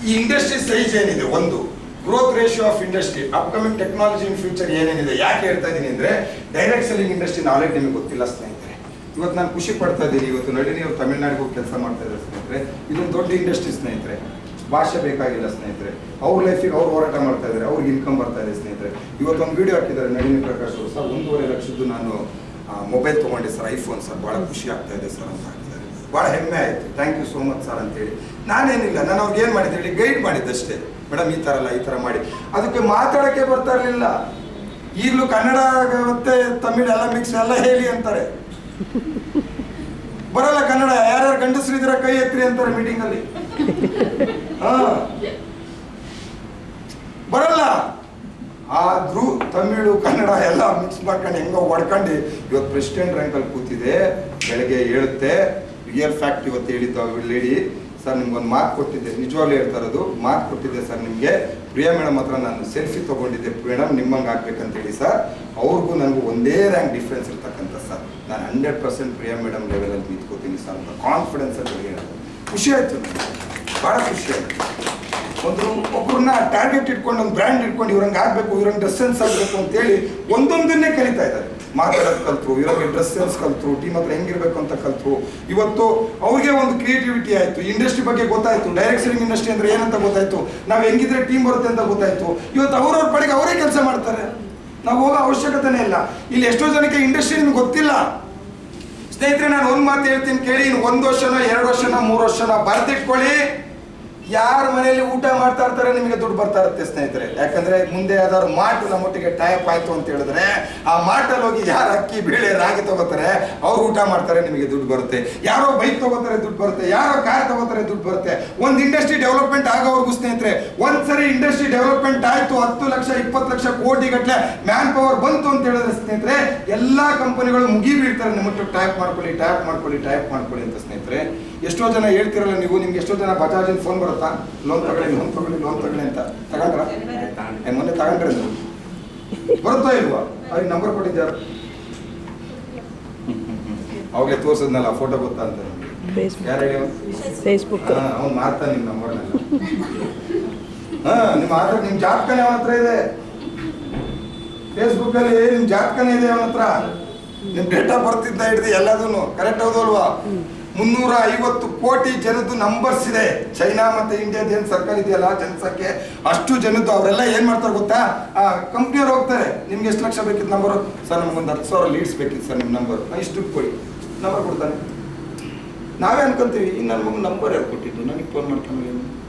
ಈ ಇಂಡಸ್ಟ್ರಿ ಸೈಜ್ ಏನಿದೆ, ಒಂದು growth ratio of industry, upcoming technology in future ಏನೇನಿದೆ. ಯಾಕೆ ಹೇಳ್ತಾ ಇದ್ದೀನಿ ಅಂದರೆ, ಡೈರೆಕ್ಟ್ ಸೆಲ್ಲಿಂಗ್ ಇಂಡಸ್ಟ್ರಿ ನಾಲೆಡ್ಜ್ ನಿಮಗೆ ಗೊತ್ತಿಲ್ಲ ಸ್ನೇಹಿತರೆ. ಇವತ್ತು ನಾನು ಖುಷಿ ಪಡ್ತಾ ಇದ್ದೀನಿ. ಇವತ್ತು ನಳಿನಿ ಅವರು ತಮಿಳ್ನಾಡಿಗೆ ಹೋಗಿ ಕೆಲಸ ಮಾಡ್ತಾ ಇದ್ದಾರೆ ಸ್ನೇಹಿತರೆ. ಇದೊಂದು ದೊಡ್ಡ ಇಂಡಸ್ಟ್ರಿ ಸ್ನೇಹಿತರೆ. ಭಾಷೆ ಬೇಕಾಗಿಲ್ಲ ಸ್ನೇಹಿತರೆ. ಅವ್ರ ಲೈಫಿಗೆ ಅವ್ರು ಹೋರಾಟ ಮಾಡ್ತಾ ಇದ್ದಾರೆ, ಅವ್ರಿಗೆ ಇನ್ಕಮ್ ಬರ್ತಾ ಇದೆ ಸ್ನೇಹಿತರೆ. ಇವತ್ತೊಂದು ವಿಡಿಯೋ ಹಾಕಿದ್ದಾರೆ ನಳಿನಿ ಪ್ರಕಾಶ್ ಅವರು, ಸರ್ 1.5 ಲಕ್ಷದ್ದು ನಾನು ಮೊಬೈಲ್ ತೊಗೊಂಡೆ ಸರ್, ಐಫೋನ್ ಸರ್, ಭಾಳ ಖುಷಿ ಆಗ್ತಾ ಇದೆ ಸರ್ ಅಂತ ಹಾಕಿದ್ದಾರೆ. ಭಾಳ ಹೆಮ್ಮೆ ಆಯಿತು, thank you so much sir ಅಂತೇಳಿ. ನಾನೇನಿಲ್ಲ, ನಾನು ಅವ್ರಿಗೆ ಏನು ಮಾಡಿದ್ದೆ ಹೇಳಿ, ಗೈಡ್ ಮಾಡಿದ್ದಷ್ಟೇ. ಮೇಡಮ್ ಈ ಥರ ಅಲ್ಲ, ಈ ಥರ ಮಾಡಿ. ಅದಕ್ಕೆ ಮಾತಾಡೋಕ್ಕೆ ಬರ್ತಾ ಇರಲಿಲ್ಲ. ಈಗಲೂ ಕನ್ನಡ ಮತ್ತೆ ತಮಿಳು ಎಲ್ಲ ಮಿಕ್ಸ್ ಎಲ್ಲ ಹೇಳಿ ಅಂತಾರೆ, ಬರಲ್ಲ ಕನ್ನಡ. ಯಾರ್ಯಾರು ಗಂಡಸರಿದ್ರೆ ಕೈ ಎತ್ತಿರಿ ಅಂತಾರೆ ಮೀಟಿಂಗಲ್ಲಿ. ಬರಲ್ಲ. ಆದ್ರೂ ತಮಿಳು ಕನ್ನಡ ಎಲ್ಲ ಮಿಕ್ಸ್ ಮಾಡ್ಕೊಂಡು ಹೆಂಗೋ ಹೊಡ್ಕೊಂಡು ಇವತ್ತು ಪ್ರೆಸಿಡೆಂಟ್ ರ್ಯಾಂಕಲ್ಲಿ ಕೂತಿದೆ. ಬೆಳಗ್ಗೆ ಹೇಳುತ್ತೆ, ರಿಯಲ್ ಫ್ಯಾಕ್ಟ್ ಇವತ್ತು ಹೇಳಿದ್ದ ಲೇಡಿ, ಸರ್ ನಿಮ್ಗೊಂದು ಮಾತು ಕೊಟ್ಟಿದ್ದೆ, ನಿಜವಾಗ್ಲೂ ಹೇಳ್ತಾ ಇರೋದು, ಮಾತು ಕೊಟ್ಟಿದ್ದೆ ಸರ್ ನಿಮಗೆ. ಪ್ರಿಯಾ ಮೇಡಮ್ ಹತ್ರ ನಾನು ಸೆಲ್ಫಿ ತೊಗೊಂಡಿದ್ದೆ, ಮೇಡಮ್ ನಿಮ್ಮಂಗೆ ಆಗ್ಬೇಕಂತೇಳಿ ಸರ್. ಅವ್ರಿಗೂ ನನಗೂ ಒಂದೇ ರ್ಯಾಂಕ್ ಡಿಫ್ರೆನ್ಸ್ ಇರ್ತಕ್ಕಂಥ ಸರ್. ನಾನು 100% ಪ್ರಿಯಾ ಮೇಡಮ್ ಲೆವೆಲಲ್ಲಿ ನಿಂತ್ಕೋತೀನಿ ಸರ್ ಅಂತ ಕಾನ್ಫಿಡೆನ್ಸಲ್ಲಿ ಹೇಳೋದು. ಖುಷಿ ಆಯಿತು ನನಗೆ, ಭಾಳ ಖುಷಿ ಆಯಿತು. ಒಬ್ಬರನ್ನ ಟಾರ್ಗೆಟ್ ಇಟ್ಕೊಂಡು, ಒಂದು ಬ್ರ್ಯಾಂಡ್ ಇಟ್ಕೊಂಡು ಇವ್ರಂಗೆ ಆಗಬೇಕು, ಇವ್ರಂಗೆ ಡ್ರೆಸ್ ಸೆನ್ಸ್ ಆಗಬೇಕು ಅಂತೇಳಿ ಒಂದೊಂದನ್ನೇ ಕಲಿತಾ ಇದ್ದಾರೆ. ಮಾತಾಡೋದು ಕಲ್ತರು, ಇವ್ರಿಗೆ ಡ್ರೆಸ್ ಸೆನ್ಸ್ ಕಲ್ತರು, ಟೀಮ್ ಹತ್ರ ಹೆಂಗಿರ್ಬೇಕು ಅಂತ ಕಲ್ತರು. ಇವತ್ತು ಅವ್ರಿಗೆ ಒಂದು ಕ್ರಿಯೇಟಿವಿಟಿ ಆಯಿತು, ಇಂಡಸ್ಟ್ರಿ ಬಗ್ಗೆ ಗೊತ್ತಾಯಿತು, ಡೈರೆಕ್ಟ್ ಸೆಲ್ಲಿಂಗ್ ಇಂಡಸ್ಟ್ರಿ ಅಂದರೆ ಏನಂತ ಗೊತ್ತಾಯಿತು, ನಾವು ಹೆಂಗಿದ್ರೆ ಟೀಮ್ ಬರುತ್ತೆ ಅಂತ ಗೊತ್ತಾಯಿತು. ಇವತ್ತು ಅವ್ರವ್ರ ಪಡೆಗೆ ಅವರೇ ಕೆಲಸ ಮಾಡ್ತಾರೆ, ನಾವು ಹೋಗೋ ಅವಶ್ಯಕತೆನೇ ಇಲ್ಲ. ಇಲ್ಲಿ ಎಷ್ಟೋ ಜನಕ್ಕೆ ಇಂಡಸ್ಟ್ರಿ ನಿಮ್ಗೆ ಗೊತ್ತಿಲ್ಲ ಸ್ನೇಹಿತರೆ. ನಾನು ಒಂದು ಮಾತು ಹೇಳ್ತೀನಿ ಕೇಳಿ, ಇನ್ನು 1 ವರ್ಷನೋ 2 ವರ್ಷನೋ 3 ವರ್ಷನೋ ಬರ್ದಿಟ್ಕೊಳ್ಳಿ. ಯಾರ ಮನೆಯಲ್ಲಿ ಊಟ ಮಾಡ್ತಾ ಇರ್ತಾರೆ ನಿಮಗೆ ದುಡ್ಡು ಬರ್ತಾ ಇರುತ್ತೆ ಸ್ನೇಹಿತರೆ. ಯಾಕಂದ್ರೆ ಮುಂದೆ ಯಾವ್ದಾದ್ರು ಮಾಟ್ ನಮ್ಮೊಟ್ಟಿಗೆ ಟೈಪ್ ಆಯ್ತು ಅಂತ ಹೇಳಿದ್ರೆ, ಆ ಮಾಟಲ್ಲಿ ಹೋಗಿ ಯಾರು ಅಕ್ಕಿ ಬೇಳೆ ರಾಗಿ ತಗೋತಾರೆ ಅವ್ರು ಊಟ ಮಾಡ್ತಾರೆ, ನಿಮಗೆ ದುಡ್ಡು ಬರುತ್ತೆ. ಯಾರೋ ಬೈಕ್ ತಗೋತಾರೆ ದುಡ್ಡು ಬರುತ್ತೆ, ಯಾರೋ ಕಾರ್ ತಗೋತಾರೆ ದುಡ್ಡು ಬರುತ್ತೆ. ಒಂದು ಇಂಡಸ್ಟ್ರಿ ಡೆವಲಪ್ಮೆಂಟ್ ಆಗೋವರೆಗೂ ಸ್ನೇಹಿತರೆ, ಒಂದ್ಸರಿ ಇಂಡಸ್ಟ್ರಿ ಡೆವಲಪ್ಮೆಂಟ್ ಆಯ್ತು, 10 ಲಕ್ಷ 20 ಲಕ್ಷ ಕೋಟಿ ಗಟ್ಟಲೆ ಮ್ಯಾನ್ ಪವರ್ ಬಂತು ಅಂತ ಹೇಳಿದ್ರೆ ಸ್ನೇಹಿತರೆ, ಎಲ್ಲಾ ಕಂಪನಿಗಳು ಮುಗಿ ಬೀಳ್ತಾರೆ ನಿಮ್ಮಟ್ಟು ಟೈಪ್ ಮಾಡ್ಕೊಳ್ಳಿ ಟೈಪ್ ಮಾಡ್ಕೊಳ್ಳಿ ಟೈಪ್ ಮಾಡ್ಕೊಳ್ಳಿ ಅಂತ ಸ್ನೇಹಿತರೆ. ಎಷ್ಟೋ ಜನ ಹೇಳ್ತಿರಲ್ಲ ನೀವು, ನಿಮ್ಗೆ ಎಷ್ಟೋ ಜನ ಬಜಾಜಿನ ಫೋನ್ ಬರುತ್ತಾ, ಲೋನ್ ತಗೊಳ್ಳಿ ಲೋನ್ ತಗೊಳ್ಳಿ ಲೋನ್ ತಗೊಳ್ಳಿ ಅಂತ. ತಗೊಂಡ್ರ ಮೊನ್ನೆ ತಗೊಂಡ್ರೆ ಬರುತ್ತಾ ಇಲ್ವಾ? ಅವ್ರಿಗೆ ನಂಬರ್ ಕೊಟ್ಟಿದ್ದಾರೆ, ಅವಾಗಲೇ ತೋರಿಸಿದ್ನಲ್ಲ ಫೋಟೋ ಗೊತ್ತಾ ಅಂತ. ಯಾರು ಹೇಳಿ? ಫೇಸ್ಬುಕ್. ಅವ್ನು ಮಾರ್ತಾನೆ ನಿಮ್ಮ ನಂಬರ್ನೆಲ್ಲ. ನಿಮ್ಮ ಆಧಾರ್, ನಿಮ್ಮ ಜಾತಕನೇ ಅವನ ಹತ್ರ ಇದೆ. ಫೇಸ್ಬುಕ್ ಅಲ್ಲಿ ನಿಮ್ ಜಾತಕನೇ ಇದೆ ಅವನ ಹತ್ರ. ನಿಮ್ ಡೇಟ್ ಆಫ್ ಬರ್ತ್ ಇಂದ ಹಿಡಿದು ಎಲ್ಲದೂ ಕರೆಕ್ಟ್ ಹೌದು ಅಲ್ವಾ? 350 ಕೋಟಿ ಜನದ್ದು ನಂಬರ್ಸ್ ಇದೆ. ಚೈನಾ ಮತ್ತೆ ಇಂಡಿಯಾದ ಏನು ಸರ್ಕಲ್ ಇದೆಯಲ್ಲ ಜನಸಂಖ್ಯೆ, ಅಷ್ಟು ಜನದ್ದು. ಅವರೆಲ್ಲ ಏನ್ ಮಾಡ್ತಾರೆ ಗೊತ್ತಾ, ಕಂಪ್ನಿಯವ್ರು ಹೋಗ್ತಾರೆ, ನಿಮ್ಗೆ ಎಷ್ಟು ಲಕ್ಷ ಬೇಕಿತ್ತು ನಂಬರು? ಸರ್ ನಮ್ಗೊಂದು 10,000 ಲೀಡ್ಸ್ ಬೇಕಿತ್ತು ಸರ್ ನಿಮ್ಮ ನಂಬರ್, ಇಷ್ಟು ಕೊಡಿ, ನಂಬರ್ ಕೊಡ್ತಾನೆ. ನಾವೇ ಅನ್ಕೊಂತೀವಿ, ಇನ್ನು ನನ್ನ ಮಗನ ನಂಬರ್ ಯಾರು ಕೊಟ್ಟಿದ್ದು, ನನಗೆ ಫೋನ್ ಮಾಡ್ತಾನೆ,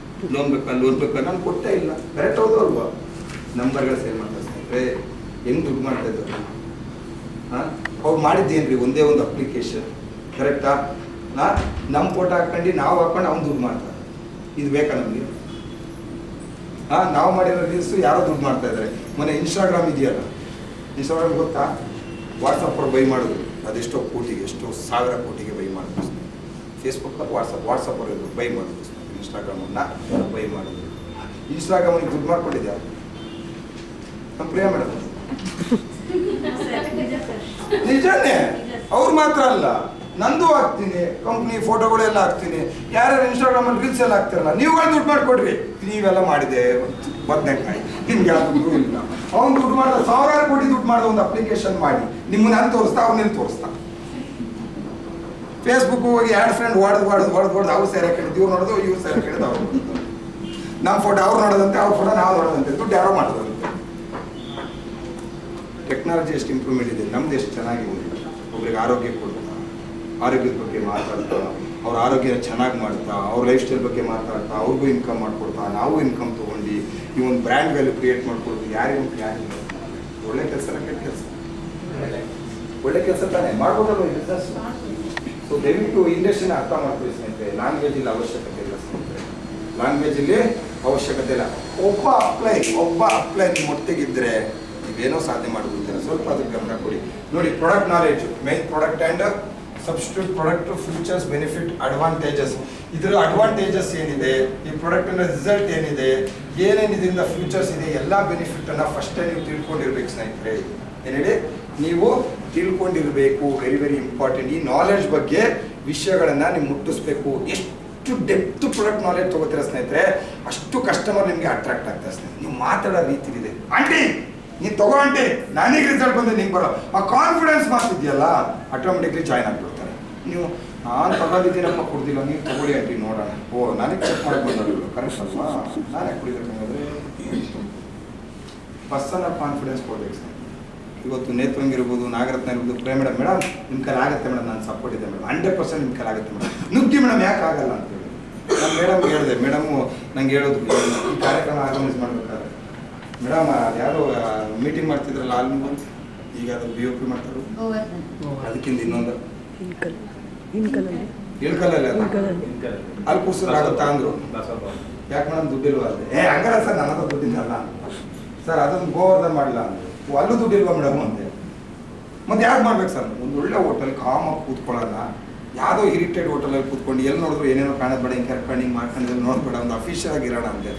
ಲೋನ್ ಬೇಕಾ ನಾನು ಕೊಟ್ಟೇ ಇಲ್ಲ. ಕರೆಕ್ಟ್ ಹೌದು ಅಲ್ವಾ? ನಂಬರ್ಗಳು ಸೇವ್ ಮಾಡ್ತಾರೆ ಸ್ನೇಹಿತರೆ. ಹೆಂಗ್ ದುಡ್ಡು ಮಾಡ್ತಾ ಇದ್ದಾರೆ? ಅವ್ರು ಮಾಡಿದ್ದೇನ್ರಿ ಒಂದೇ ಒಂದು ಅಪ್ಲಿಕೇಶನ್, ಕರೆಕ್ಟಾ? ನಮ್ಮ ಫೋಟೋ ಹಾಕೊಂಡು ನಾವು ಹಾಕೊಂಡು ಅವ್ನು ದುಡ್ಡು ಮಾಡ್ತಾರೆ. ಇದು ಬೇಕಾ ನಮಗೆ? ನಾವು ಮಾಡಿರೋ ರೀಲ್ಸು ಯಾರೋ ದುಡ್ಡು ಮಾಡ್ತಾ ಇದ್ದಾರೆ. ಮೊನ್ನೆ ಇನ್ಸ್ಟಾಗ್ರಾಮ್ ಇದೆಯಲ್ಲ, ಇನ್ಸ್ಟಾಗ್ರಾಮ್ ಗೊತ್ತಾ? ವಾಟ್ಸಪ್ ಅವ್ರು ಬೈ ಮಾಡೋದು, ಅದೆಷ್ಟೋ ಕೋಟಿಗೆ, ಎಷ್ಟೋ 1000 ಕೋಟಿಗೆ ಬೈ ಮಾಡೋದು. ಫೇಸ್ಬುಕ್ ವಾಟ್ಸಪ್ ಅವ್ರು ಬೈ ಮಾಡೋದು, ಇನ್ಸ್ಟಾಗ್ರಾಮನ್ನು ಬೈ ಮಾಡೋದು. ಇನ್ಸ್ಟಾಗ್ರಾಮಿಗೆ ದುಡ್ಡು ಮಾಡ್ಕೊಂಡಿದ್ಯಾ ನಮ್ಮ ಪ್ರಿಯಾ ಮೇಡಮ್? ನಿಜ ನಿಜಾನೇ. ಅವ್ರು ಮಾತ್ರ ಅಲ್ಲ, ನಂದು ಹಾಕ್ತೀನಿ, ಕಂಪ್ನಿ ಫೋಟೋಗಳೆಲ್ಲ ಹಾಕ್ತೀನಿ. ಯಾರ್ಯಾರು ಇನ್ಸ್ಟಾಗ್ರಾಮಲ್ಲಿ ರೀಲ್ಸ್ ಎಲ್ಲ ಹಾಕ್ತಿರಲ್ಲ, ನೀವುಗಳು ದುಡ್ಡು ಮಾಡಿಕೊಡ್ರಿ. ನೀವೆಲ್ಲ ಮಾಡಿದೆ ಬದನೆಕಾಯಿ, ನಿಮ್ಗೆ ಯಾವ ದುಡ್ಡು ಇಲ್ಲ. ಅವ್ನು ದುಡ್ಡು ಮಾಡಿದ, ಸಾವಿರಾರು ಕೋಟಿ ದುಡ್ಡು ಮಾಡಿದ ಒಂದು ಅಪ್ಲಿಕೇಶನ್ ಮಾಡಿ ನಿಮ್ಮನ್ನ ನಾನು ತೋರಿಸ್ತಾ, ಅವ್ರನ್ನೆಲ್ಲಿ ತೋರಿಸ್ತಾ. ಫೇಸ್ಬುಕ್ ಹೋಗಿ ಎರಡು ಫ್ರೆಂಡ್ ಹೊಡೆದು ಅವ್ರು ಸೇರೆ ಕೇಳಿದ್ದು, ಇವ್ರು ನೋಡೋದು, ಇವ್ರು ಸೇರೆ ಕೇಳಿದ್ದು ಅವ್ರು ನೋಡೋದು. ನಮ್ಮ ಫೋಟೋ ಅವ್ರು ನೋಡೋದಂತೆ, ಅವ್ರ ಫೋಟೋ ನಾವು ನೋಡೋದಂತೆ, ದುಡ್ಡು ಯಾರೋ ಮಾಡೋದಂತೆ. ಟೆಕ್ನಾಲಜಿ ಎಷ್ಟು ಇಂಪ್ರೂವ್ಮೆಂಟ್ ಇದೆ, ನಮ್ದು ಎಷ್ಟು ಚೆನ್ನಾಗಿದೆ. ಒಬ್ರಿಗೆ ಆರೋಗ್ಯ ಕೊಡ್ತಾ, ಆರೋಗ್ಯದ ಬಗ್ಗೆ ಮಾತಾಡ್ತಾ, ಅವ್ರ ಆರೋಗ್ಯ ಚೆನ್ನಾಗಿ ಮಾಡ್ತಾ, ಅವ್ರ ಲೈಫ್ ಸ್ಟೈಲ್ ಬಗ್ಗೆ ಮಾತಾಡ್ತಾ, ಅವ್ರಿಗೂ ಇನ್ಕಮ್ ಮಾಡ್ಕೊಡ್ತಾ, ನಾವು ಇನ್ಕಮ್ ತೊಗೊಂಡು ಈ ಒಂದು ಬ್ರ್ಯಾಂಡ್ ವ್ಯಾಲ್ಯೂ ಕ್ರಿಯೇಟ್ ಮಾಡ್ಕೊಡ್ತು. ಯಾರಿಗೂ ಒಳ್ಳೆ ಕೆಲಸ, ಕೆಟ್ಟ ಕೆಲಸ, ಒಳ್ಳೆ ಕೆಲಸ ತಾನೇ ಮಾಡ್ಬೋದಲ್ವ ಈ ಬಿಸ್ನೆಸ್. ಸೊ ದಯವಿಟ್ಟು ಇಂಡಸ್ಟ್ರಿನ ಅರ್ಥ ಮಾಡ್ತೀವಿ ಸ್ನೇಹಿತರೆ. ಲ್ಯಾಂಗ್ವೇಜ್ ಇಲ್ಲಿ ಅವಶ್ಯಕತೆ ಇಲ್ಲ ಸ್ನೇಹಿತರೆ, ಲ್ಯಾಂಗ್ವೇಜ್ ಇಲ್ಲಿ ಅವಶ್ಯಕತೆ ಇಲ್ಲ. ಒಬ್ಬ ಅಪ್ಲೈ ನಿಮ್ಮ ಒಟ್ಟಿಗಿದ್ರೆ ನೀವೇನೋ ಸಾಧನೆ ಮಾಡ್ಬಿಡ್ತೀರ. ಸ್ವಲ್ಪ ಅದಕ್ಕೆ ಗಮನ ಕೊಡಿ. ನೋಡಿ, product knowledge, main product and substitute product, futures, benefit, advantages. ಇದರ ಅಡ್ವಾಂಟೇಜಸ್ ಏನಿದೆ, ಈ ಪ್ರಾಡಕ್ಟಿನ ರಿಸಲ್ಟ್ ಏನಿದೆ, ಏನೇನು ಇದರಿಂದ ಫ್ಯೂಚರ್ಸ್ ಇದೆ, ಎಲ್ಲ ಬೆನಿಫಿಟನ್ನು ಫಸ್ಟೇ ನೀವು ತಿಳ್ಕೊಂಡಿರ್ಬೇಕು ಸ್ನೇಹಿತರೆ. ಏನು ಹೇಳಿ, ನೀವು ತಿಳ್ಕೊಂಡಿರಬೇಕು. Very very important. ಈ ನಾಲೆಡ್ಜ್ ಬಗ್ಗೆ ವಿಷಯಗಳನ್ನು ನೀವು ಮುಟ್ಟಿಸ್ಬೇಕು. ಎಷ್ಟು ಡೆಪ್ತ್ ಪ್ರಾಡಕ್ಟ್ ನಾಲೆಡ್ಜ್ ತೊಗೋತೀರ ಸ್ನೇಹಿತರೆ, ಅಷ್ಟು ಕಸ್ಟಮರ್ ನಿಮಗೆ ಅಟ್ರಾಕ್ಟ್ ಆಗ್ತಾರೆ ಸ್ನೇಹಿತರೆ. ನೀವು ಮಾತಾಡೋ ರೀತಿ ಇದೆ. ಆಂಟಿ ನೀನು ತಗೋ ಆಂಟಿ, ನನಗೆ ರಿಸಲ್ಟ್ ಬಂದರೆ ನಿಂಗೆ ಬರೋ ಆ ಕಾನ್ಫಿಡೆನ್ಸ್ ಮಾತಿದೆಯಲ್ಲ, ಆಟೋಮೆಟಿಕ್ಲಿ ಜಾಯ್ನ್ ಆಗಿಬಿಡ್ತಾರೆ. ನೀವು ನಾನು ತಗೋದಿದ್ದೀನಪ್ಪ, ಕೊಡ್ದಿಲ್ಲ, ನೀವು ತಗೊಳ್ಳಿ ಆಂಟಿ ನೋಡೋಣ. ಓ, ನನಗೆ ಚೆಕ್ ಮಾಡಕ್ಕೆ ಬಂದಳು, ಕರೆಕ್ಟ್ ಅಲ್ವಾ, ನಾನೇ ಕುಡಿಬೇಕಂದ್ರೆ ಪರ್ಸನಲ್ ಕಾನ್ಫಿಡೆನ್ಸ್ ಕೊಡ್ಬೇಕು ಸರ್. ಇವತ್ತು ನೇತ್ರಂಗ್ ಇರ್ಬೋದು, ನಾಗರತ್ನ ಇರ್ಬೋದು, ಮೇಡಮ್ ನಿಮ್ಮ ಕೈಲಿ ಆಗುತ್ತೆ ಮೇಡಮ್, ನಾನು ಸಪೋರ್ಟ್ ಇದೆ ಮೇಡಮ್, 100% ನಿಮ್ಮ ಕೈಲಿ ಆಗುತ್ತೆ ಮೇಡಮ್, ನುಗ್ಗಿ ಮೇಡಮ್, ಯಾಕೆ ಆಗಲ್ಲ ಅಂತೇಳಿ ನಾನು ಮೇಡಮ್ಗೆ ಹೇಳಿದೆ. ಮೇಡಮು ನಂಗೆ ಹೇಳೋದು, ಈ ಕಾರ್ಯಕ್ರಮ ಆರ್ಗನೈಸ್ ಮಾಡ್ಬೇಕಾದ್ರೆ ಮೇಡಮ್ ಯಾರು ಮೀಟಿಂಗ್ ಮಾಡ್ತಿದ್ರಲ್ಲ ಅಲ್ಲಿ, ಈಗ ಅದು BOP ಮಾಡ್ತಾರೆ, ಅದಕ್ಕಿಂತ ಇನ್ನೊಂದು ಇಳ್ಕಲ್ಲಲ್ಲಿ ಅಲ್ಲಿ ಕೂರ್ಸೋದಾಗುತ್ತಾ ಅಂದರು. ಯಾಕೆ ಮೇಡಮ್ ದುಡ್ಡಿಲ್ವಾ ಅಲ್ಲಿ? ಹಂಗಲ್ಲ ಸರ್, ನನ್ನ ಹತ್ರ ದುಡ್ಡಿದ್ದಲ್ಲ ಸರ್, ಅದನ್ನು ಗೋವರ್ಧನ್ ಮಾಡಲ್ಲ ಅಂದರು. ಅಲ್ಲೂ ದುಡ್ಡಿಲ್ವಾ ಮೇಡಮ್ ಅಂತೆ. ಮತ್ತೆ ಯಾಕೆ ಮಾಡ್ಬೇಕು ಸರ್? ಒಂದು ಒಳ್ಳೆ ಹೋಟೆಲ್ ಕಾಮಾಗಿ ಕೂತ್ಕೊಳ್ಳೋಣ, ಯಾವುದೋ ಇರಿಟೇಡ್ ಹೋಟೆಲಲ್ಲಿ ಕೂತ್ಕೊಂಡು ಎಲ್ಲಿ ನೋಡಿದ್ರು ಏನೇನೋ ಕಾಣೋದು ಬೇಡ, ಹಿಂಗೆ ಕರ್ಕೊಂಡು ಹಿಂಗೆ ಮಾಡ್ಕೊಂಡು ನೋಡ್ಬೇಡ, ಒಂದು ಅಫಿಷಿಯಲ್ ಆಗಿರೋಣ ಅಂತೆ.